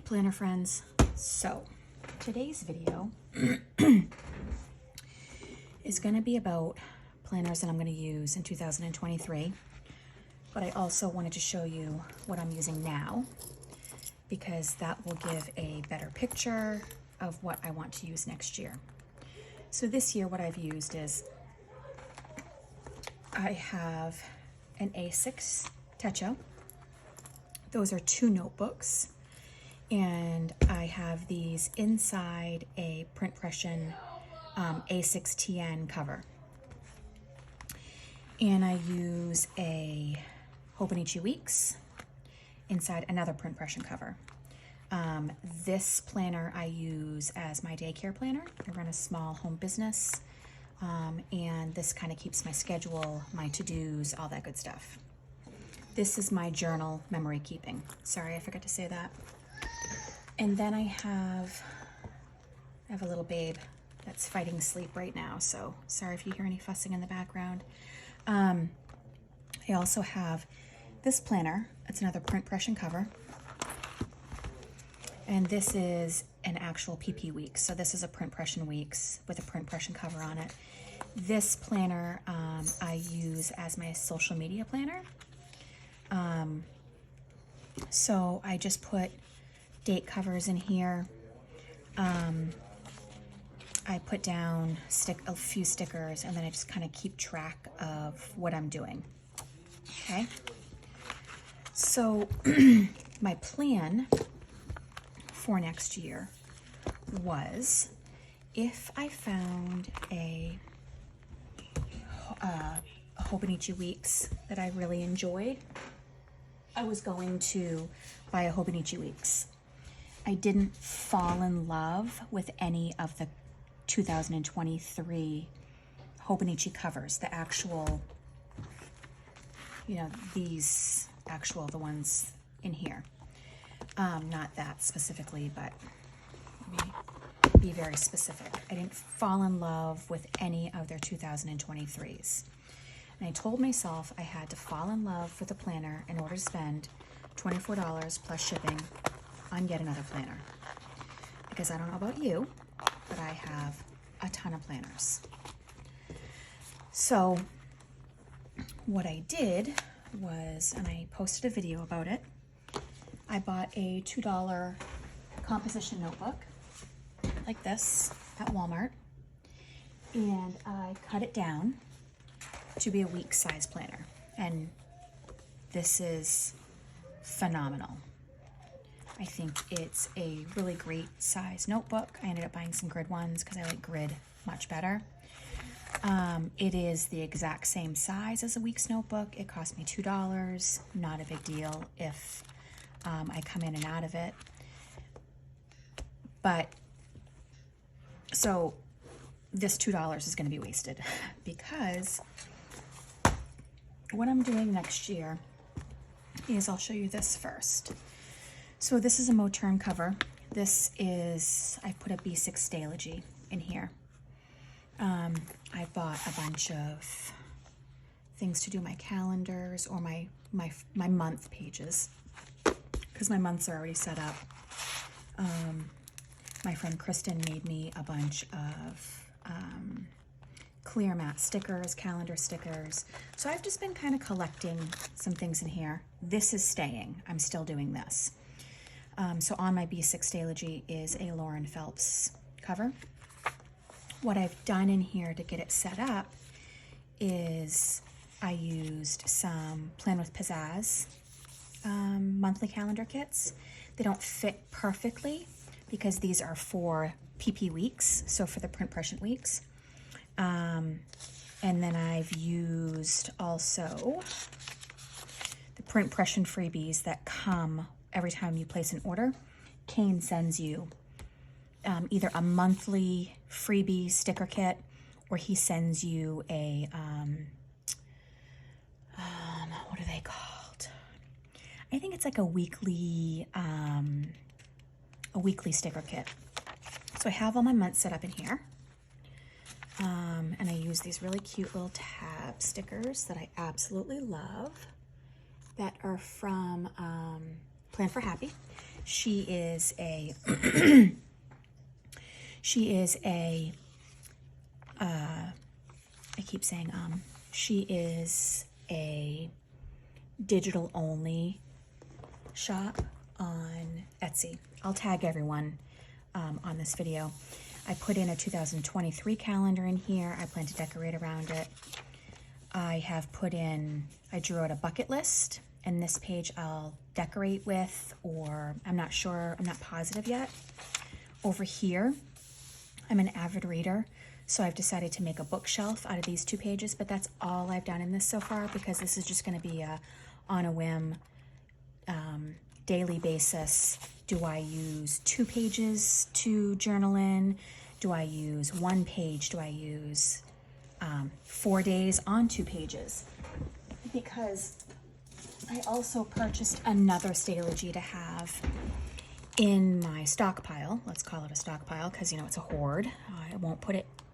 planner friends. So today's video is going to be about planners that I'm going to use in 2023, but I also wanted to show you what I'm using now because that will give a better picture of what I want to use next year. So this year what I've used is I have an A6 Stalogy. Those are 2 notebooks, and I have these inside a print pression A6TN cover. And I use a Hobonichi Weeks inside another print pression cover. This planner I use as my daycare planner. I run a small home business, and this kind of keeps my schedule, my to-dos, all that good stuff. This is my journal memory keeping. Sorry, I forgot to say that. And then I have a little babe that's fighting sleep right now, so sorry if you hear any fussing in the background. I also have this planner. It's another print pression cover. And this is an actual PP Weeks. So this is a print pression Weeks with a print pression cover on it. This planner I use as my social media planner. So I just put date covers in here. I put down a few stickers, and then I just kind of keep track of what I'm doing. Okay. So my plan for next year was, if I found a Hobonichi Weeks that I really enjoyed, I was going to buy a Hobonichi Weeks. I didn't fall in love with any of the 2023 Hobonichi covers, the actual, these actual, the ones in here. Not that specifically, but let me be very specific. I didn't fall in love with any of their 2023s. And I told myself I had to fall in love with a planner in order to spend $24 plus shipping on yet another planner. Because I don't know about you, but I have a ton of planners. So what I did was, and I posted a video about it, I bought a $2 composition notebook like this at Walmart, and I cut it down to be a week size planner. And this is phenomenal. I think it's a really great size notebook. I ended up buying some grid ones because I like grid much better. It is the exact same size as a week's notebook. It cost me $2. Not a big deal if I come in and out of it. But so this $2 is going to be wasted because what I'm doing next year is, I'll show you this first. So this is a Moturn cover. This is, I put a B6 Stalogy in here. I bought a bunch of things to do my calendars or my month pages, because my months are already set up. My friend Kristen made me a bunch of clear matte stickers, calendar stickers. So I've just been kind of collecting some things in here. This is staying. I'm still doing this. So on my B6 Stalogy is a Lauren Phelps cover. What I've done in here to get it set up is I used some Plan with Pizzazz monthly calendar kits. They don't fit perfectly because these are for PP Weeks, so for the print pression weeks. And then I've used also the print pression freebies that come every time you place an order. Kane sends you either a monthly freebie sticker kit, or he sends you a, what are they called? I think it's like a weekly sticker kit. So I have all my months set up in here. And I use these really cute little tab stickers that I absolutely love that are from Plan for Happy. She is a, I keep saying, she is a digital only shop on Etsy. I'll tag everyone on this video. I put in a 2023 calendar in here. I plan to decorate around it. I have put in, I drew out a bucket list, and this page I'll decorate with, or I'm not sure, I'm not positive yet. Over here, I'm an avid reader, so I've decided to make a bookshelf out of these 2 pages, but that's all I've done in this so far, because this is just going to be a on a whim, daily basis. Do I use 2 pages to journal in? Do I use 1 page? Do I use 4 days on 2 pages? Because I also purchased another Stalogy to have in my stockpile. Let's call it a stockpile because, you know, it's a hoard. I won't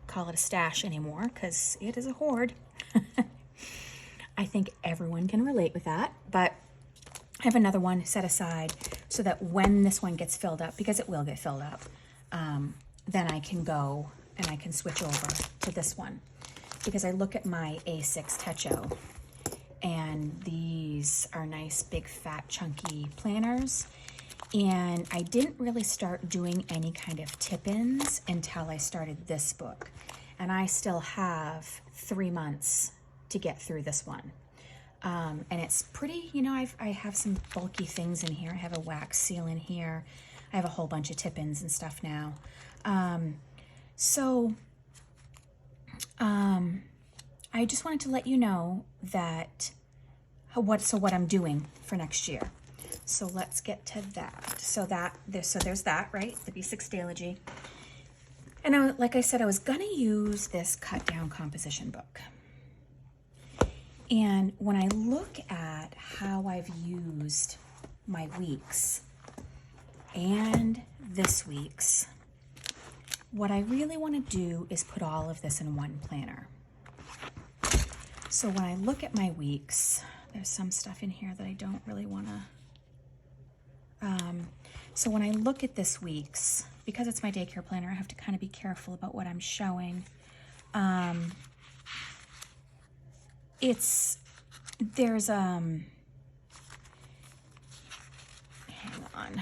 call it a stash anymore because it is a hoard. I think everyone can relate with that, but I have another one set aside so that when this one gets filled up, because it will get filled up, then I can go and I can switch over to this one. Because I look at my A6 Techo, and these are nice, big, fat, chunky planners. And I didn't really start doing any kind of tip-ins until I started this book. And I still have 3 months to get through this one. And it's pretty, you know, I have some bulky things in here. I have a wax seal in here. I have a whole bunch of tip-ins and stuff now. I just wanted to let you know that what I'm doing for next year. So let's get to that. So there's that, right? The B6 Stalogy. And like I said, I was gonna use this cut down composition book. And when I look at how I've used my weeks and this week's, what I really want to do is put all of this in one planner. So when I look at my weeks, there's some stuff in here that I don't really want to. So when I look at this week's, because it's my daycare planner, I have to kind of be careful about what I'm showing. There's hang on.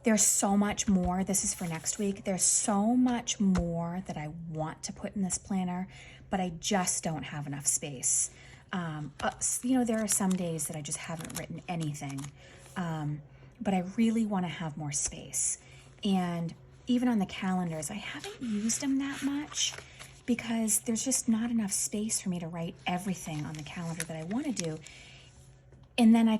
There's so much more. This is for next week. There's so much more that I want to put in this planner, but I just don't have enough space. You know, there are some days that I just haven't written anything, but I really want to have more space. And even on the calendars, I haven't used them that much because there's just not enough space for me to write everything on the calendar that I want to do. And then I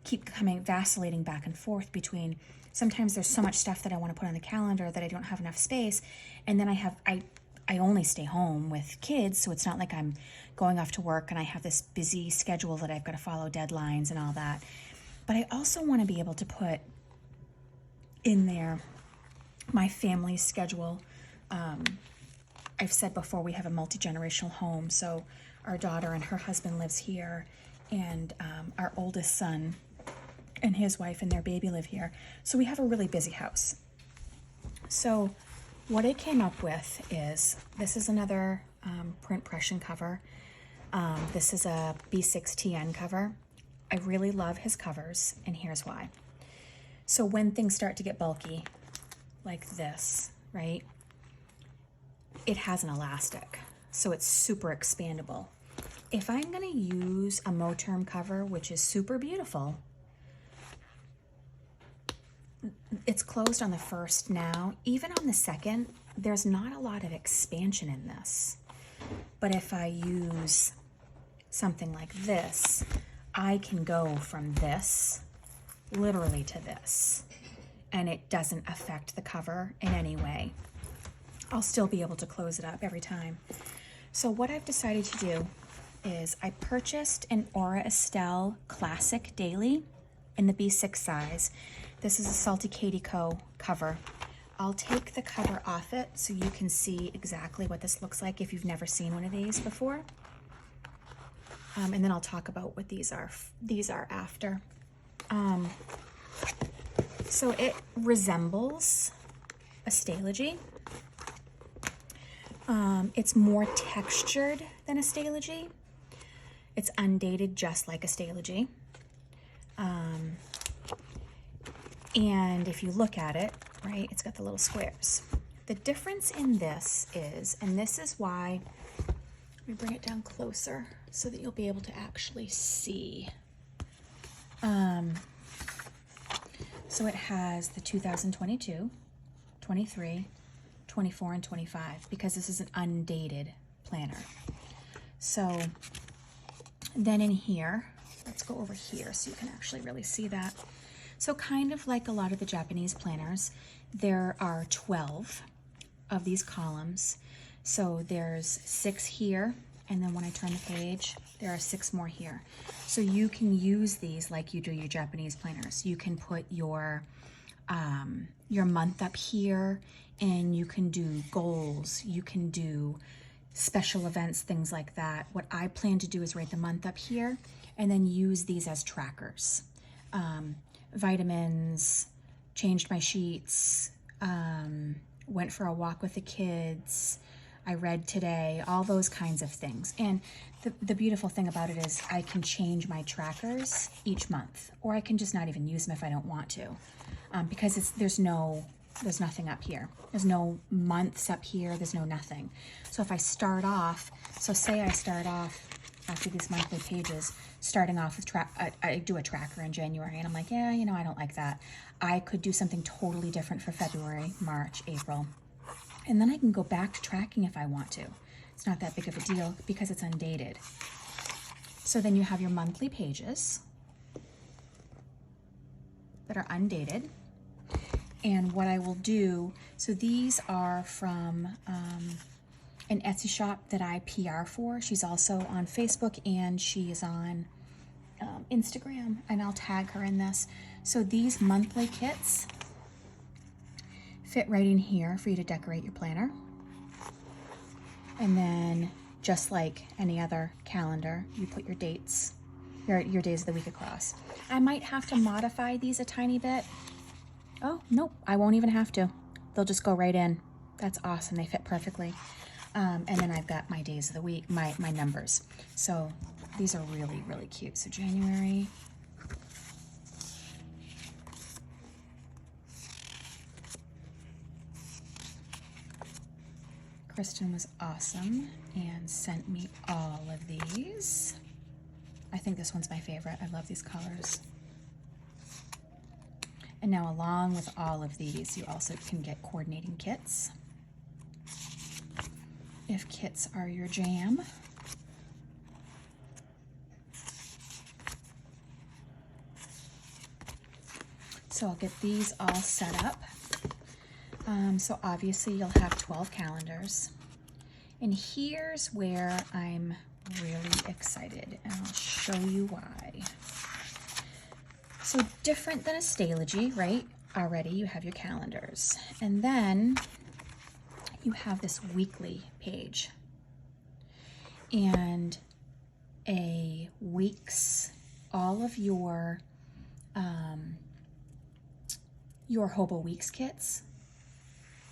keep vacillating back and forth between, sometimes there's so much stuff that I want to put on the calendar that I don't have enough space. And then I only stay home with kids, so it's not like I'm going off to work and I have this busy schedule that I've got to follow deadlines and all that. But I also want to be able to put in there my family's schedule. I've said before, we have a multi-generational home, so our daughter and her husband lives here, and our oldest son and his wife and their baby live here. So we have a really busy house. So what I came up with is, this is another print Prussian cover. This is a B6 TN cover. I really love his covers, and here's why. So when things start to get bulky, like this, right? It has an elastic, so it's super expandable. If I'm gonna use a Moterm cover, which is super beautiful, it's closed on the first now. Even on the second, there's not a lot of expansion in this. But if I use something like this, I can go from this literally to this, and it doesn't affect the cover in any way. I'll still be able to close it up every time. So what I've decided to do is I purchased an Aura Estelle Classic Daily in the B6 size. This is a Salty Katie Co. cover. I'll take the cover off it so you can see exactly what this looks like if you've never seen one of these before. And then I'll talk about what these are after. So it resembles a Stalogy. It's more textured than a Stalogy. It's undated just like a Stalogy. And if you look at it, right, it's got the little squares. The difference in this is, and this is why, let me bring it down closer so that you'll be able to actually see. So it has the 2022, 23, 24, and 25, because this is an undated planner. So then in here, let's go over here so you can actually really see that. So kind of like a lot of the Japanese planners, there are 12 of these columns. So there's 6 here, and then when I turn the page, there are 6 more here. So you can use these like you do your Japanese planners. You can put your month up here, and you can do goals, you can do special events, things like that. What I plan to do is write the month up here and then use these as trackers. Vitamins, changed my sheets, went for a walk with the kids, I read today, all those kinds of things. And the beautiful thing about it is I can change my trackers each month, or I can just not even use them if I don't want to, because there's nothing up here. There's no months up here, there's no nothing. So if I start off, so say I start off after these monthly pages, starting off with I do a tracker in January, and I'm like, yeah, you know, I don't like that. I could do something totally different for February, March, April. And then I can go back to tracking if I want to. It's not that big of a deal because it's undated. So then you have your monthly pages that are undated. And what I will do, so these are from an Etsy shop that I PR for. She's also on Facebook and she is on Instagram, and I'll tag her in this. So these monthly kits fit right in here for you to decorate your planner. And then just like any other calendar, you put your dates, your days of the week across. I might have to modify these a tiny bit. Oh, nope, I won't even have to. They'll just go right in. That's awesome, they fit perfectly. And then I've got my days of the week, my numbers. So these are really, really cute. So January. Kristen was awesome and sent me all of these. I think this one's my favorite. I love these colors. And now along with all of these, you also can get coordinating kits, if kits are your jam. So I'll get these all set up. So obviously you'll have 12 calendars. And here's where I'm really excited, and I'll show you why. So different than a Stalogy, right? Already you have your calendars. And then you have this weekly page. And a week's, all of your Hobo Weeks kits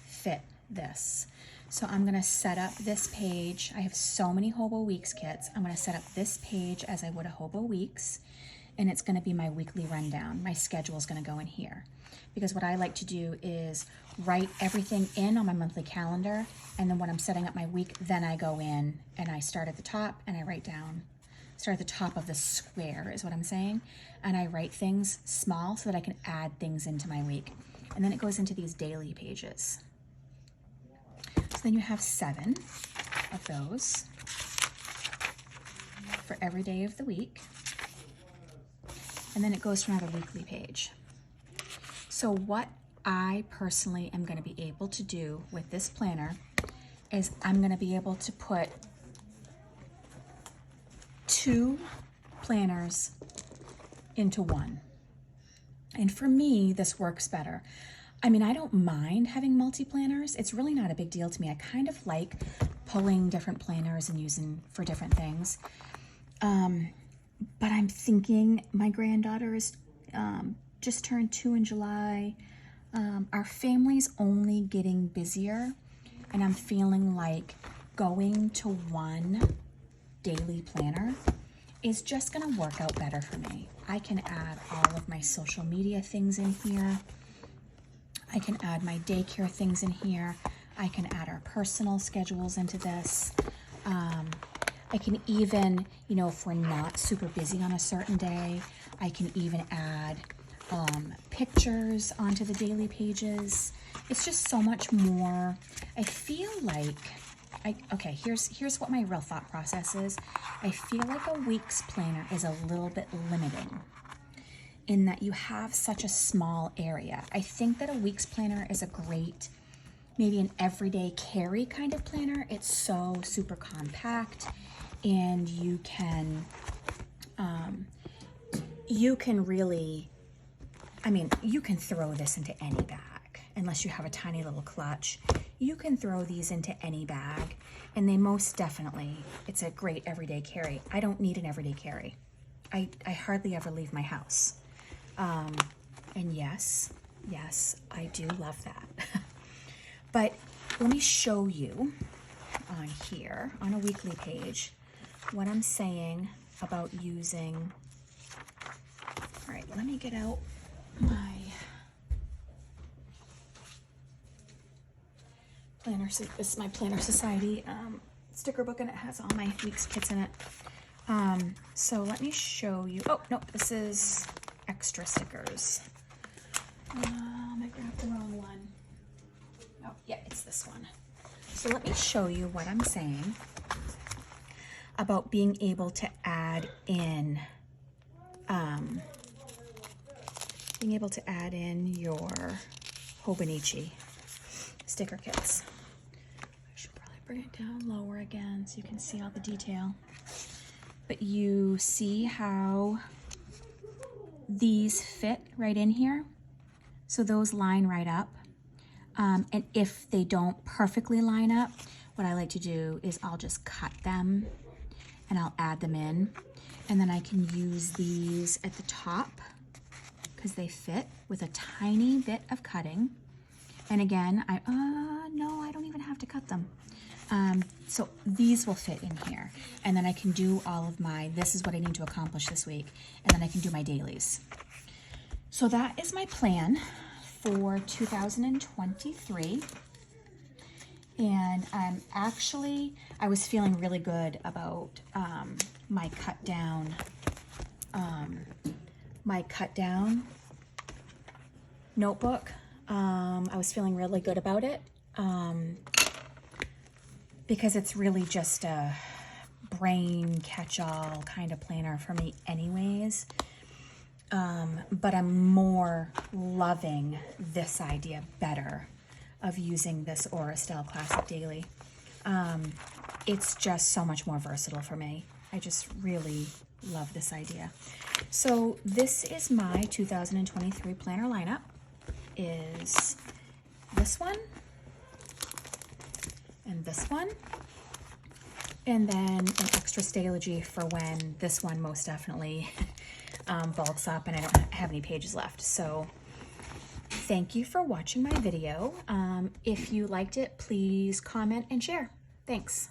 fit this. So I'm gonna set up this page. I have so many Hobo Weeks kits. I'm gonna set up this page as I would a Hobo Weeks, and it's gonna be my weekly rundown. My schedule is gonna go in here. Because what I like to do is write everything in on my monthly calendar, and then when I'm setting up my week, then I go in and I start at the top and I write down. Start at the top of the square is what I'm saying. And I write things small so that I can add things into my week. And then it goes into these daily pages. So then you have 7 of those for every day of the week. And then it goes to another weekly page. So what I personally am going to be able to do with this planner is I'm going to be able to put 2 planners into one. And for me, this works better. I mean, I don't mind having multi-planners. It's really not a big deal to me. I kind of like pulling different planners and using for different things. But I'm thinking my granddaughter is just turned 2 in July. Our family's only getting busier, and I'm feeling like going to one daily planner is just gonna work out better for me. I can add all of my social media things in here. I can add my daycare things in here. I can add our personal schedules into this. I can even, you know, if we're not super busy on a certain day, I can even add pictures onto the daily pages. It's just so much more. I feel like, okay, here's what my real thought process is. I feel like a week's planner is a little bit limiting in that you have such a small area. I think that a week's planner is a great, maybe an everyday carry kind of planner. It's so super compact, and you can really, I mean, you can throw this into any bag unless you have a tiny little clutch. You can throw these into any bag, and they most definitely, it's a great everyday carry. I don't need an everyday carry. I hardly ever leave my house. And yes, I do love that. But let me show you on here, on a weekly page, what I'm saying about using. All right, let me get out my planner. This is my Planner Society sticker book, and it has all my week's kits in it. So let me show you. Oh, no, this is extra stickers. I grabbed the wrong one. Oh, yeah, it's this one. So let me show you what I'm saying about being able to add in, your Hobonichi sticker kits. I should probably bring it down lower again so you can see all the detail. But you see how these fit right in here? So those line right up. And if they don't perfectly line up, what I like to do is I'll just cut them and I'll add them in. And then I can use these at the top because they fit with a tiny bit of cutting. And again, no, I don't even have to cut them. So these will fit in here. And then I can do all of this is what I need to accomplish this week. And then I can do my dailies. So that is my plan for 2023. And I was feeling really good about my cut down notebook. I was feeling really good about it because it's really just a brain catch-all kind of planner for me anyways. But I'm more loving this idea better of using this Aura Style Classic Daily. It's just so much more versatile for me. I just really love this idea. So this is my 2023 planner lineup. Is this one, and this one, and then an extra Stalogy for when this one most definitely bulks up and I don't have any pages left. So thank you for watching my video. If you liked it, please comment and share. Thanks.